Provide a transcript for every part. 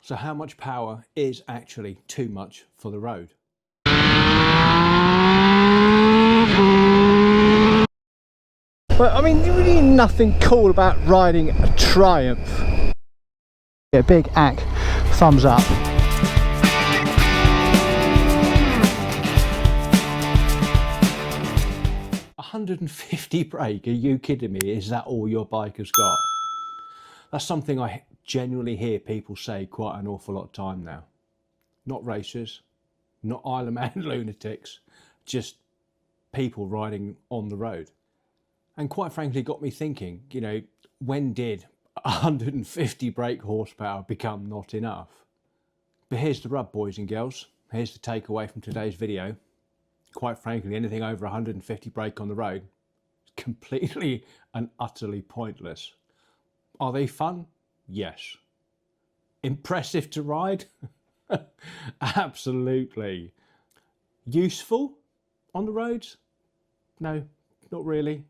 So how much power is actually too much for the road? But I mean, really nothing cool about riding a Triumph. A big ack, thumbs up. $150 brake, are you kidding me? Is that all your bike has got? That's something I genuinely hear people say quite an awful lot of time now. Not racers, not Isle of Man lunatics, just people riding on the road. And quite frankly, got me thinking, you know, when did 150 brake horsepower become not enough? But here's the rub, boys and girls. Here's the takeaway from today's video. Quite frankly, anything over 150 brake on the road is completely and utterly pointless. Are they fun? Yes. Impressive to ride? Absolutely. Useful on the roads? No, not really.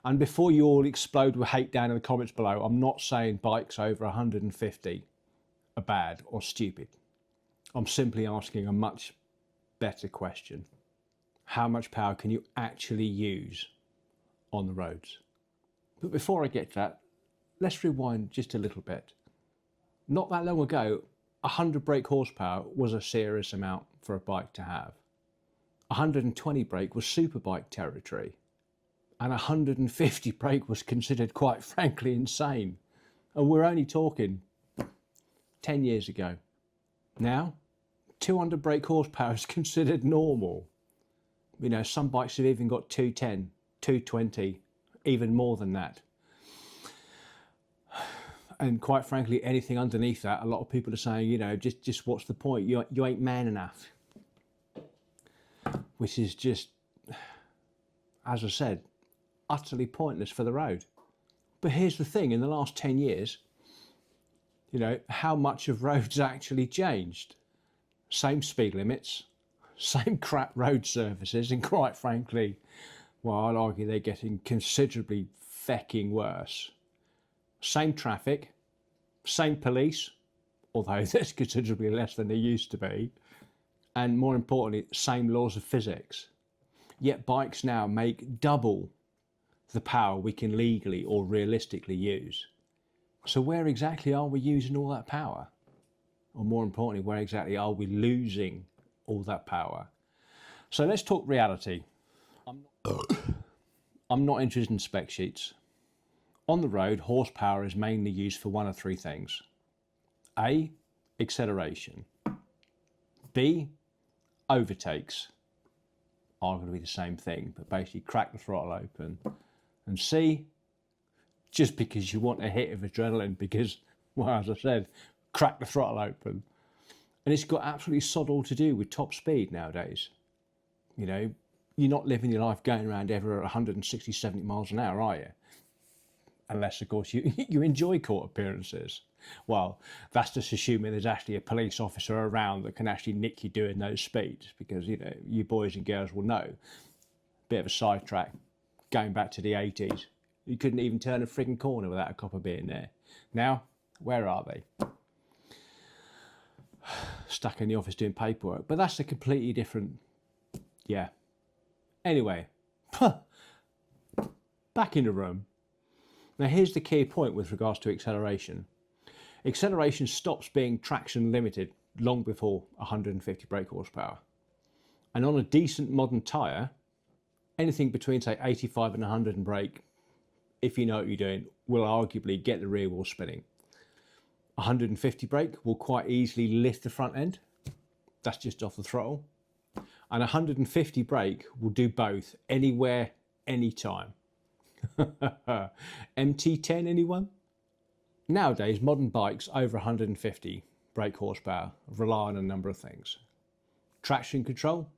And before you all explode with hate down in the comments below, I'm not saying bikes over 150 are bad or stupid. I'm simply asking a much better question. How much power can you actually use on the roads? But before I get to that, let's rewind just a little bit. Not that long ago, 100 brake horsepower was a serious amount for a bike to have. 120 brake was superbike territory. And 150 brake was considered, quite frankly, insane. And we're only talking 10 years ago. Now, 200 brake horsepower is considered normal. You know, some bikes have even got 210, 220, even more than that. And quite frankly, anything underneath that, a lot of people are saying, you know, just what's the point? You ain't man enough. Which is just, as I said, utterly pointless for the road. But here's the thing, in the last 10 years, you know, how much have roads actually changed? Same speed limits, same crap road surfaces, and quite frankly, well, I'd argue they're getting considerably fecking worse. Same traffic, same police, although there's considerably less than there used to be, and more importantly, same laws of physics. Yet bikes now make double the power we can legally or realistically use. So where exactly are we using all that power? Or more importantly, where exactly are we losing all that power? So let's talk reality. I'm not interested in spec sheets. On the road, horsepower is mainly used for one of three things. A, acceleration. B, overtakes. Arguably the same thing, but basically crack the throttle open. And C, just because you want a hit of adrenaline because, well, as I said, crack the throttle open. And it's got absolutely sod all to do with top speed nowadays. You know, you're not living your life going around ever at 160, 70 miles an hour, are you? Unless, of course, you enjoy court appearances. Well, that's just assuming there's actually a police officer around that can actually nick you doing those speeds, because, you know, you boys and girls will know. Bit of a sidetrack. Going back to the 80s, you couldn't even turn a frigging corner without a copper being there. Now, where are they? Stuck in the office doing paperwork. But that's a completely different, yeah. Anyway, back in the room. Now here's the key point with regards to acceleration. Acceleration stops being traction limited long before 150 brake horsepower. And on a decent modern tyre, anything between, say, 85 and 100 and brake, if you know what you're doing, will arguably get the rear wheel spinning. 150 brake will quite easily lift the front end. That's just off the throttle. And 150 brake will do both, anywhere, anytime. MT10, anyone? Nowadays, modern bikes over 150 brake horsepower rely on a number of things. Traction control,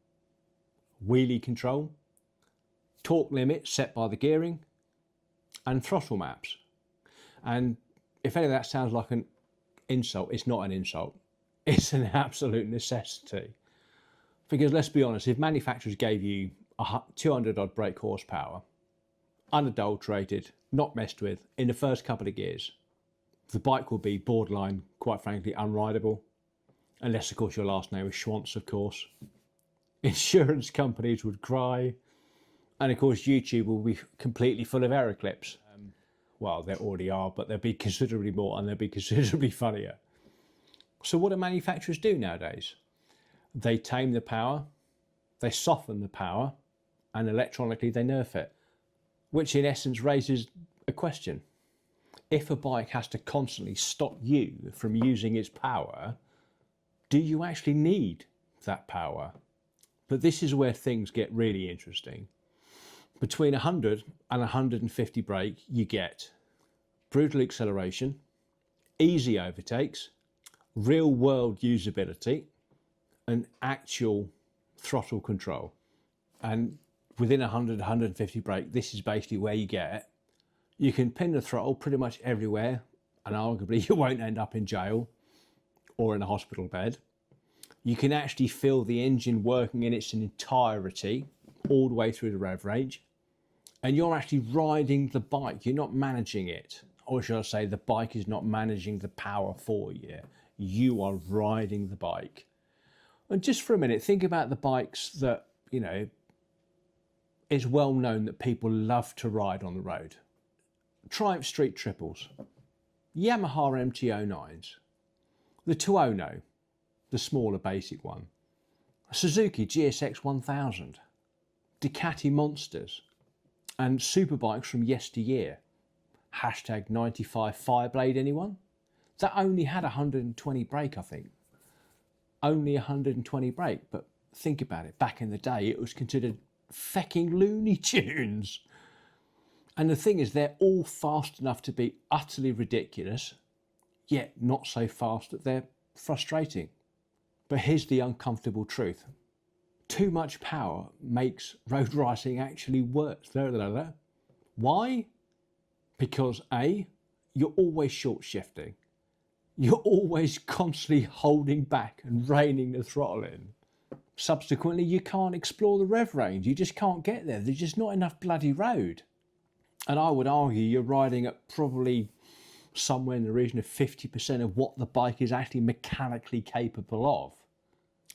wheelie control, torque limit set by the gearing, and throttle maps. And if any of that sounds like an insult, it's not an insult. It's an absolute necessity. Because let's be honest, if manufacturers gave you 200 odd brake horsepower, unadulterated, not messed with, in the first couple of gears, the bike will be borderline quite frankly, unrideable. Unless, of course, your last name is Schwantz, of course. Insurance companies would cry. And, of course, YouTube will be completely full of error clips. Well, there already are, but there'll be considerably more and they'll be considerably funnier. So what do manufacturers do nowadays? They tame the power, they soften the power, and electronically they nerf it, which in essence raises a question. If a bike has to constantly stop you from using its power, do you actually need that power? But this is where things get really interesting. Between 100 and 150 brake, you get brutal acceleration, easy overtakes, real world usability, and actual throttle control. And within 100, 150 brake, this is basically where you get it. You can pin the throttle pretty much everywhere, and arguably you won't end up in jail or in a hospital bed. You can actually feel the engine working in its entirety all the way through the rev range. And you're actually riding the bike, you're not managing it. Or should I say, the bike is not managing the power for you. You are riding the bike. And just for a minute, think about the bikes that, you know, it's well known that people love to ride on the road. Triumph Street Triples, Yamaha MT-09s, the Tuono, the smaller basic one, Suzuki GSX 1000, Ducati Monsters, and superbikes from yesteryear. Hashtag 95 Fireblade, anyone? That only had 120 brake, I think. Only 120 brake, but think about it, back in the day it was considered fecking Looney Tunes. And the thing is, they're all fast enough to be utterly ridiculous, yet not so fast that they're frustrating. But here's the uncomfortable truth. Too much power makes road racing actually worse. Why? Because A, you're always short shifting. You're always constantly holding back and reining the throttle in. Subsequently, you can't explore the rev range. You just can't get there. There's just not enough bloody road. And I would argue you're riding at probably somewhere in the region of 50% of what the bike is actually mechanically capable of.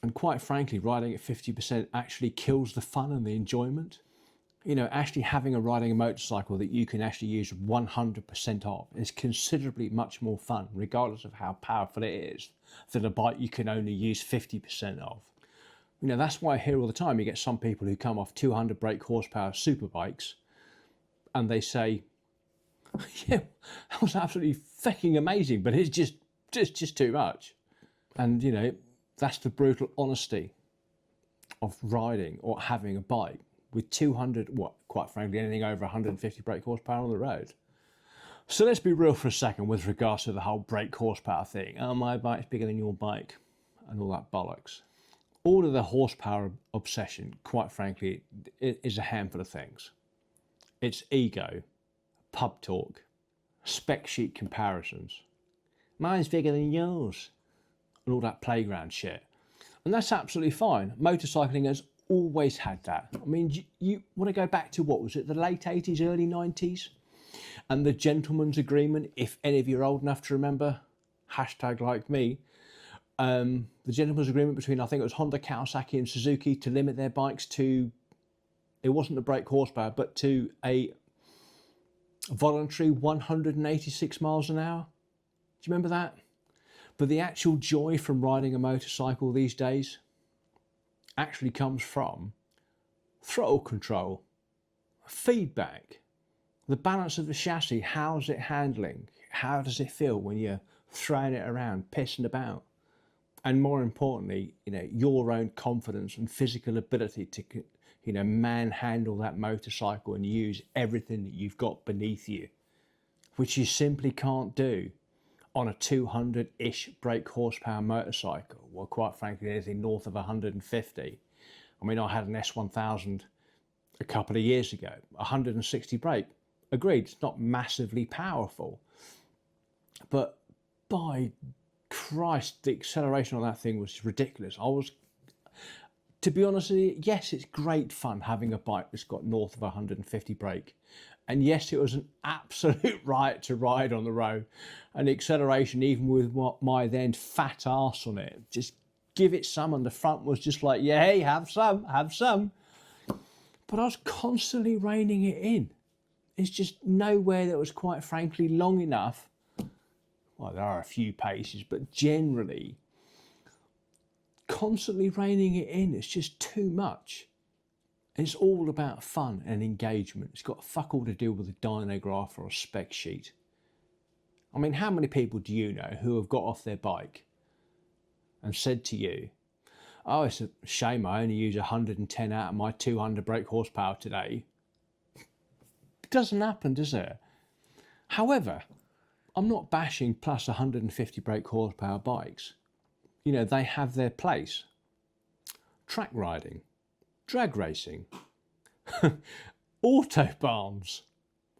And quite frankly, riding at 50% actually kills the fun and the enjoyment. You know, actually having a motorcycle that you can actually use 100% of is considerably much more fun, regardless of how powerful it is, than a bike you can only use 50% of. You know, that's why I hear all the time you get some people who come off 200 brake horsepower superbikes and they say, yeah, that was absolutely fucking amazing, but it's just too much. And, you know, that's the brutal honesty of riding or having a bike with 200, quite frankly, anything over 150 brake horsepower on the road. So let's be real for a second with regards to the whole brake horsepower thing. Oh, my bike's bigger than your bike and all that bollocks. All of the horsepower obsession, quite frankly, is a handful of things. It's ego, pub talk, spec sheet comparisons. Mine's bigger than yours. And all that playground shit. And that's absolutely fine. Motorcycling has always had that. I mean, you want to go back to, what was it, the late 80s, early 90s? And the gentleman's agreement, if any of you are old enough to remember, hashtag like me, the gentleman's agreement between, I think it was Honda, Kawasaki and Suzuki to limit their bikes to, it wasn't the brake horsepower, but to a voluntary 186 miles an hour. Do you remember that? But the actual joy from riding a motorcycle these days actually comes from throttle control, feedback, the balance of the chassis. How's it handling? How does it feel when you're throwing it around, pissing about? And more importantly, you know, your own confidence and physical ability to, you know, manhandle that motorcycle and use everything that you've got beneath you, which you simply can't do on a 200-ish brake horsepower motorcycle. Well, quite frankly, anything north of 150. I mean, I had an S1000 a couple of years ago, 160 brake. Agreed, it's not massively powerful, but by Christ, the acceleration on that thing was ridiculous. To be honest with you, yes, it's great fun having a bike that's got north of 150 brake And yes, it was an absolute riot to ride on the road. And the acceleration, even with my then fat arse on it, just give it some. And the front was just like, yeah, hey, have some, have some. But I was constantly reining it in. It's just nowhere that was, quite frankly, long enough. Well, there are a few paces, but generally, constantly reining it in, it's just too much. It's all about fun and engagement. It's got fuck all to do with a dynograph or a spec sheet. I mean, how many people do you know who have got off their bike and said to you, oh, it's a shame I only use 110 out of my 200 brake horsepower today? It doesn't happen, does it? However, I'm not bashing plus 150 brake horsepower bikes. You know, they have their place. Track riding, drag racing, autobahns,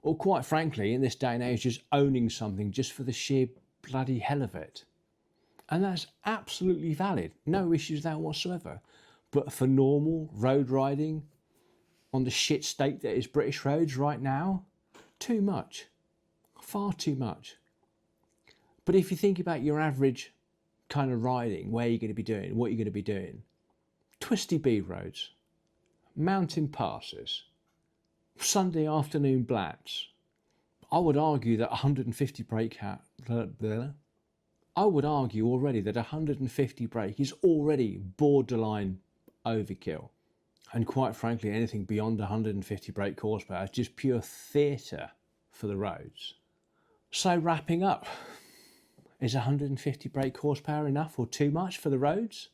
or quite frankly, in this day and age, just owning something just for the sheer bloody hell of it. And that's absolutely valid. No issues with that whatsoever. But for normal road riding on the shit state that is British roads right now, too much. Far too much. But if you think about your average kind of riding, where you're going to be doing, what you're going to be doing, twisty B roads, mountain passes, Sunday afternoon blats, I would argue that 150 brake I would argue already that 150 brake is already borderline overkill. And quite frankly, anything beyond 150 brake horsepower is just pure theatre for the roads. So wrapping up, is 150 brake horsepower enough or too much for the roads?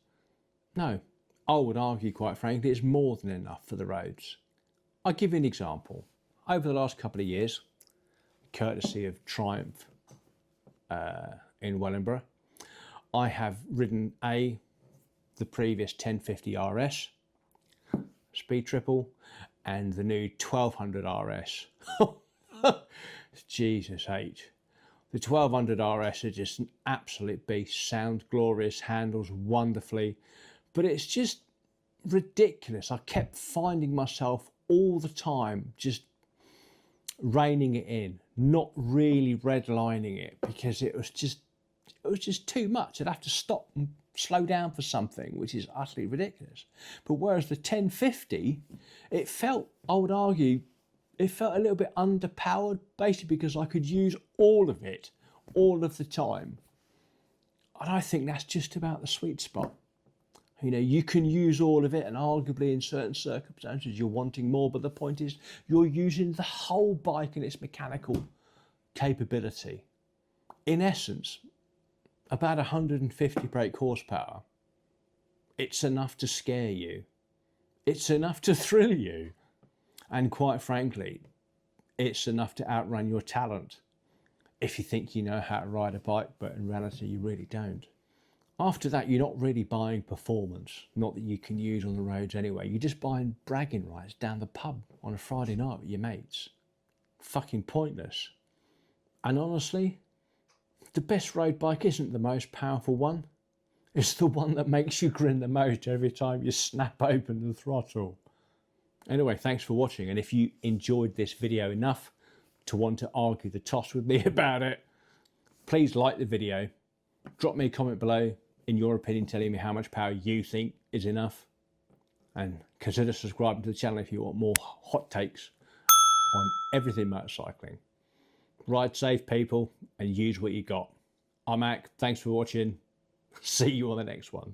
No, I would argue quite frankly it's more than enough for the roads. I'll give you an example. Over the last couple of years, courtesy of Triumph in Wellingborough, I have ridden the previous 1050 RS, Speed Triple, and the new 1200 RS. Jesus H. The 1200 RS is just an absolute beast, sounds glorious, handles wonderfully, but it's just ridiculous. I kept finding myself all the time just reining it in, not really redlining it, because it was just too much. I'd have to stop and slow down for something, which is utterly ridiculous. But whereas the 1050, it felt, I would argue, it felt a little bit underpowered, basically because I could use all of it, all of the time. And I think that's just about the sweet spot. You know, you can use all of it, and arguably in certain circumstances you're wanting more, but the point is you're using the whole bike and its mechanical capability. In essence, about 150 brake horsepower, it's enough to scare you. It's enough to thrill you. And quite frankly, it's enough to outrun your talent if you think you know how to ride a bike, but in reality you really don't. After that, you're not really buying performance, not that you can use on the roads anyway. You're just buying bragging rights down the pub on a Friday night with your mates. Fucking pointless. And honestly, the best road bike isn't the most powerful one. It's the one that makes you grin the most every time you snap open the throttle. Anyway, thanks for watching, and if you enjoyed this video enough to want to argue the toss with me about it, please like the video, drop me a comment below in your opinion telling me how much power you think is enough, and consider subscribing to the channel if you want more hot takes on everything motorcycling. Ride safe, people, and use what you got. I'm Mac, thanks for watching, see you on the next one.